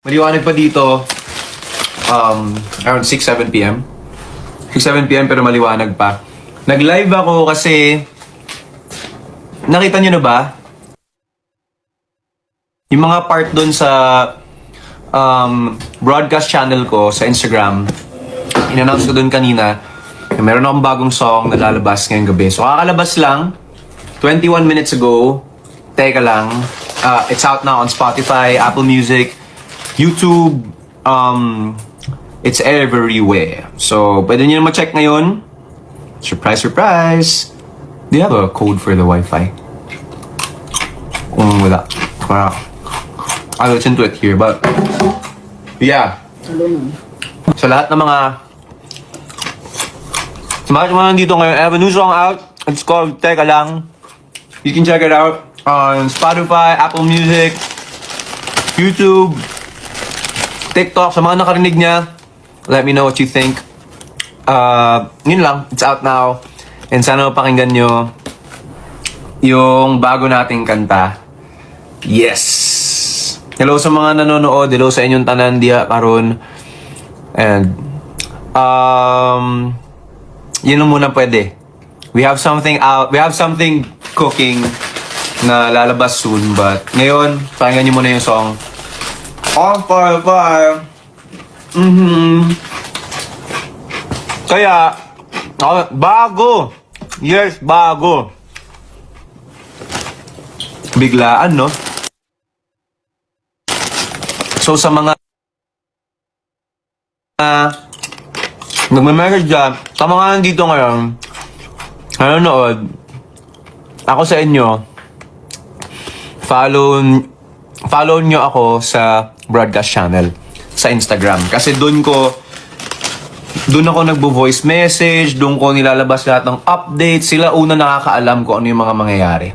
Maliwanag pa dito, around 6-7 p.m. 6-7 p.m. pero maliwanag pa. Nag-live ako kasi, nakita nyo na ba? Yung mga part dun sa broadcast channel ko sa Instagram, in-announce ko dun kanina, na meron akong bagong song na lalabas ngayong gabi. So kakalabas lang, 21 minutes ago. Teka lang, it's out now on Spotify, Apple Music, YouTube, it's everywhere. So, pwede nyo na ma-check ngayon. Surprise, surprise! Do you have a code for the Wi-Fi? Kung wala, I'll listen to it here, but yeah. Sa lahat ng mga nandito ngayon, I have a new song out. It's called Teka Lang. You can check it out on Spotify, Apple Music, YouTube, TikTok. Sa mga nakarinig niya, let me know what you think. Yun lang, it's out now. And sana mapakinggan nyo yung bago nating kanta. Yes! Hello sa mga nanonood, hello sa inyong tanan diya karon. And yun lang muna pwede. We have something out, we have something cooking na lalabas soon, but ngayon, pakinggan nyo muna yung song. On fire. Kaya, bago. Yes, bago. Biglaan, no? So, sa mga nagme-message dyan, sa mga nandito ngayon, nanonood, ako sa inyo, follow nyo ako sa broadcast channel sa Instagram. Kasi doon ako nagbo-voice message, doon ko nilalabas lahat ng updates. Sila una nakakaalam ko ano yung mga mangyayari.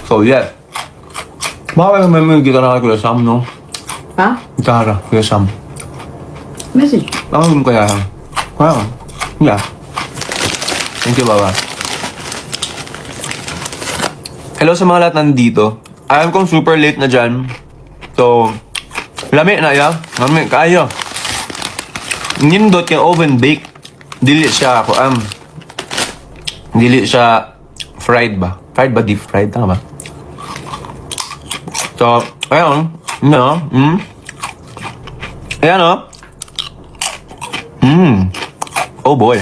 So, yeah. Baka may gitara kay Kuya Sam, no? Ha? Gitara, Kuya Sam. Message. Ako kaya. Kaya. Yeah. Thank you, Baba. Hello sa mga lahat nandito. Alam kong super late na dyan. So, lami na ya. Lami, kaya. Nindot yung oven bake. Dili siya ako, dili siya fried ba? Fried ba? Deep fried? Tama ba? So, ayun. No. Ayan o. Oh boy.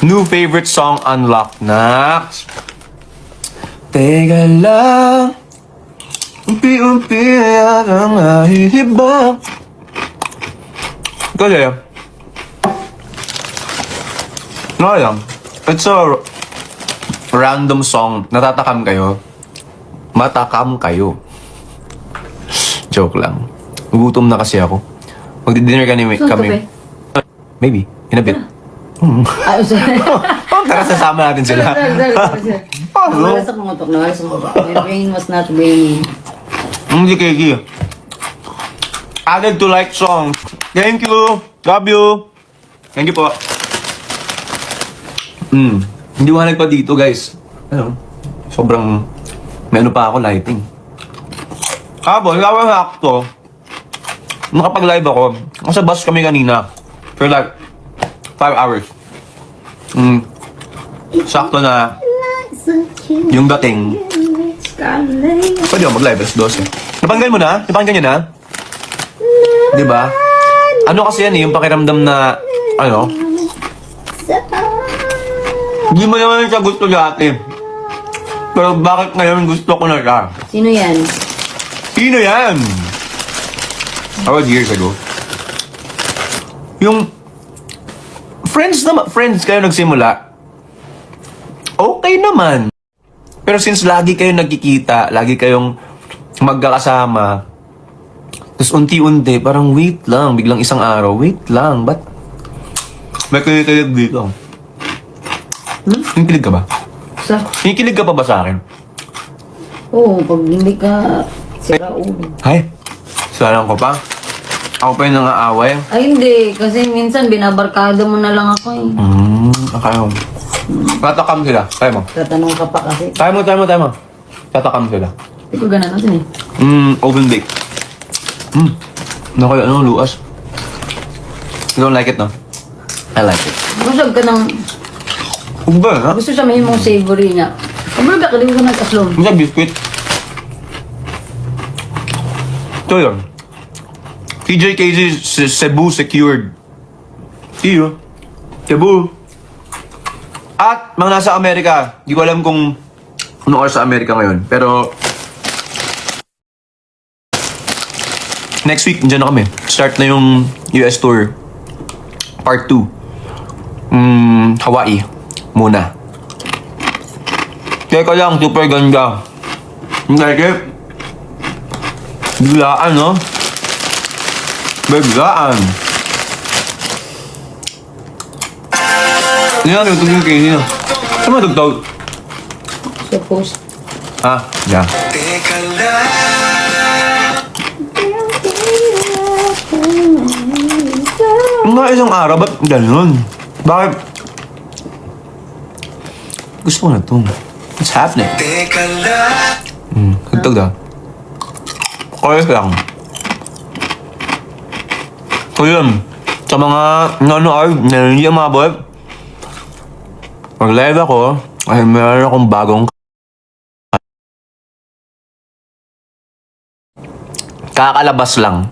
New favorite song unlocked, Nax. Teka lang, unti-unti ang nahihibang. Kasi, no lang, it's a random song. Natatakam kayo. Matakam kayo. Joke lang. Gugutom na kasi ako. Magdi-dinner kami. Maybe, in a bit. Tara, sasama natin sila. Wala sa kumotok na, wala sa kumotok. My brain was not braining. Hindi kiki. Added to like song. Thank you. Love you. Thank you po. Hindi walag pa dito, guys. Ano? Sobrang may ano pa ako, lighting. Kapon, gawang hakto. Nakapag-live ako. Sa bus kami kanina. For like 5 hours. Sakto na yung dating. Pwede ako mag-live alas 12. Napanggan mo na? Napanggan nyo na? Diba? Ano kasi yan yung pakiramdam na, ano? Hindi mo naman siya gusto dati. Pero bakit ngayon gusto ko na siya? Sino yan? Sino yan? How years ago? Yung friends kayo nagsimula, okay naman. Pero since lagi kayo nagkikita, lagi kayong magkakasama, tapos unti-unti, parang wait lang, biglang isang araw, wait lang, ba't may kilig dito? Kinikilig ka ba? Sa? Kinikilig ka pa ba sa akin? Oo, pag hindi ka sira ulo. Ay, salang ko pa. Ako pa yung nangaaway. Ay hindi, kasi minsan binabarkada mo na lang ako eh. Akaw. Tatakam sila. Tayo mo. Tatanong ka pa kasi. Tayo mo. Tatakam sila. Hindi ko ganun natin eh. Oven bake. Nakaya ano, luas. You don't like it, no? I like it. Busog ka ng... Ba, ha? Gusto siya may mong savory niya. Kumbaga ka, di ko nag-aslom. Masa biscuit. Ito yun. TJKZ Cebu secured. Iyo. Cebu. At mga nasa Amerika, di ko alam kung ano oras sa Amerika ngayon. Pero next week, dyan na kami. Start na yung US tour. Part 2. Hawaii. Muna. Teka lang, super ganda. Like it? Biglaan, no? Biglaan. Hindi na, tutugin kayo nila. Saan matugtog? So, post. Ah, yeah. Mga isang araw, ba't ganun? Bakit? Gusto ko na ito. What's happening? Tugtog daw. Chorus lang. So yun, sa mga nanonood na hindi umabot, mag-live ako, ay meron akong bagong kakalabas lang.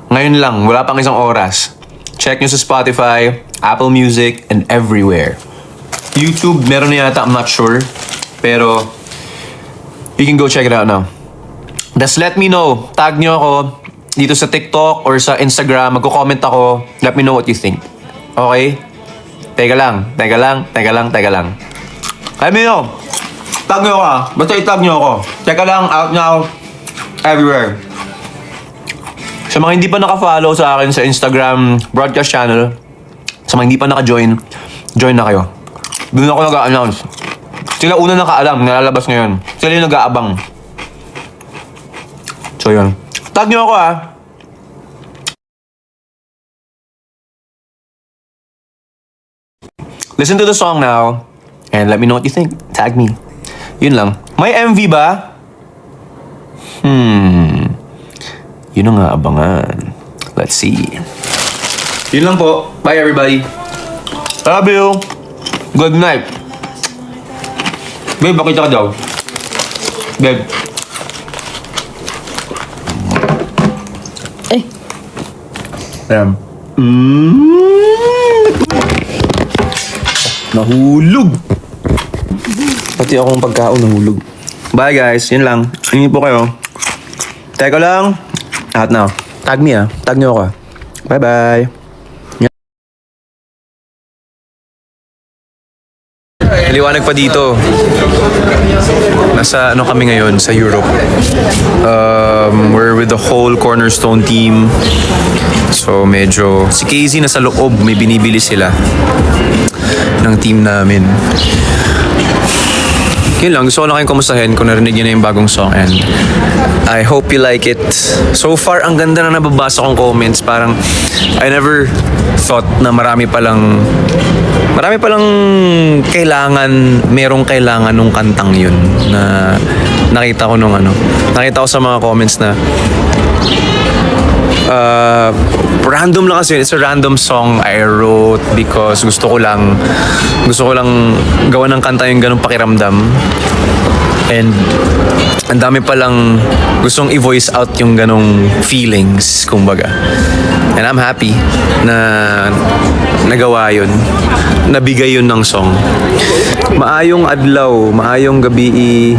Ngayon lang, wala pang isang oras. Check nyo sa Spotify, Apple Music, and everywhere. YouTube, meron na yata, I'm not sure. Pero, you can go check it out now. Just let me know. Tag nyo ako dito sa TikTok or sa Instagram. Magko-comment ako. Let me know what you think. Okay? Teka lang. Let me know. Tag nyo ako ah. Basta itag nyo ako. Teka lang, out now. Everywhere. Sa mga hindi pa naka-follow sa akin sa Instagram broadcast channel, sa mga hindi pa naka-join, join na kayo. Doon ako nag-a-announce. Sila una nakaalam, nalalabas ngayon. Sila yung nag-aabang. So yun. Tag nyo ako ah. Listen to the song now and let me know what you think. Tag me. Yun lang. May MV ba? Yun ang aabangan. Let's see. Yun lang po. Bye everybody. Love you. Good night. Babe, bakit ka daw? Babe. Eh. Ayan. Nahulog. Pati akong pagkaon nahulog. Bye guys. Yun lang. Ingin po kayo. Teka lang. Out now. Tag me ah. Tag nyo ako ah. Bye bye. Liwanag pa dito. Nasa ano kami ngayon sa Europe. We're with the whole Cornerstone team. So medyo si Casey nasa loob, may binibili sila ng team namin. Yun lang, gusto ko lang kayong kumustahin kung narinig nyo na yung bagong song and I hope you like it. So far, ang ganda na nababasa kong comments. Parang I never thought na marami palang merong kailangan nung kantang yun na nakita ko nakita ko sa mga comments na random lang kasi. It's a random song I wrote because gusto ko lang gawa ng kanta yung ganung pakiramdam. And ang dami palang gustong i-voice out yung ganong feelings, kumbaga. And I'm happy na nagawa yun. Nabigay yun ng song. Maayong adlaw, maayong gabi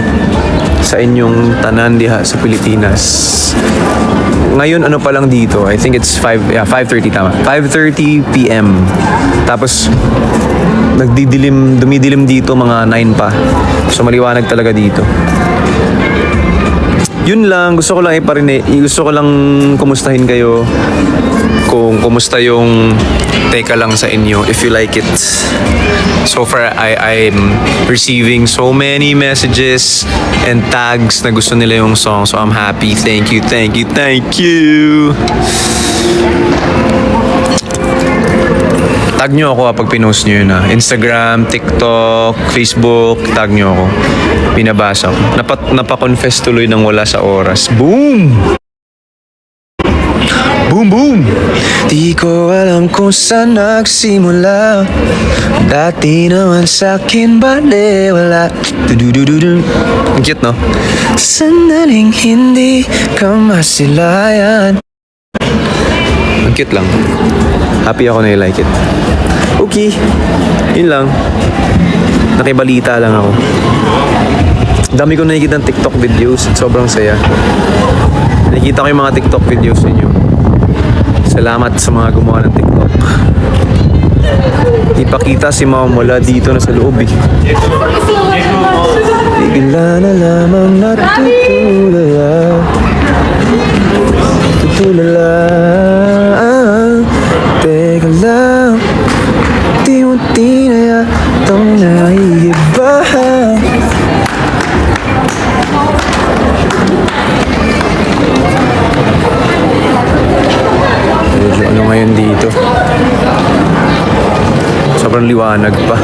sa inyong tanan diha sa Pilipinas. Ngayon ano pa lang dito, I think it's 5:30 tama. 5:30 PM. Tapos dumidilim dito mga 9 pa. So maliwanag talaga dito. Yun lang, gusto ko lang kumustahin kayo kung kumusta yung teka lang sa inyo, if you like it. So far, I'm receiving so many messages and tags na gusto nila yung song. So I'm happy. Thank you. Tag nyo ako pag pinost nyo yun Instagram, TikTok, Facebook, tag nyo ako. Pinabasa ko. Napa-confess tuloy ng wala sa oras. Boom! Boom, boom! Di ko alam kung saan nagsimula. Dati naman sa'kin baliwala. Du-du-du-du-du. Ang cute, no? Sandaling hindi ka masilayan. Ang cute lang. Happy ako na I-like it. Okay. Yun lang. Nakibalita lang ako. Dami ko nakikita ng TikTok videos. Sobrang saya. Nakikita ko yung mga TikTok videos ninyo. Salamat sa mga gumawa ng TikTok. Ipakita si Mama wala dito na sa loob eh. Bigla na lamang natutulala. Tutulala. Teka lang. Unti-unti na yatang naiiba. Medyo ano ngayon dito. Sobrang liwanag pa.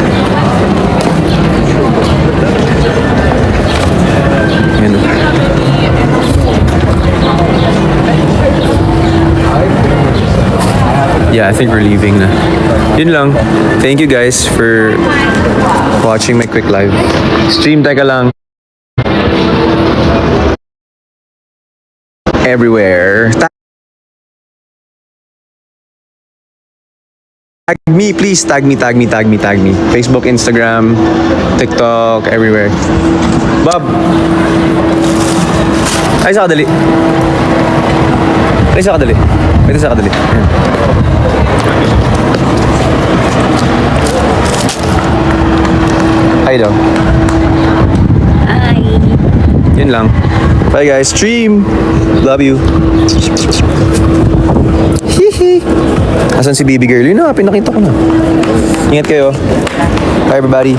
Ayan. Yeah, I think we're leaving na. Yun lang. Thank you guys for watching my quick live. Stream, teka lang. Everywhere. Tag me, please. Tag me. Facebook, Instagram, TikTok, everywhere. Bob! Ay, sa kadali. Ay, sa kadali. Ito sa kadali. Ayan. Hi daw. Hi. Yun lang. Bye guys. Stream! Love you. Hihi. Asan si baby girl? Yun na, pinakita ko na. Ingat kayo. Bye everybody.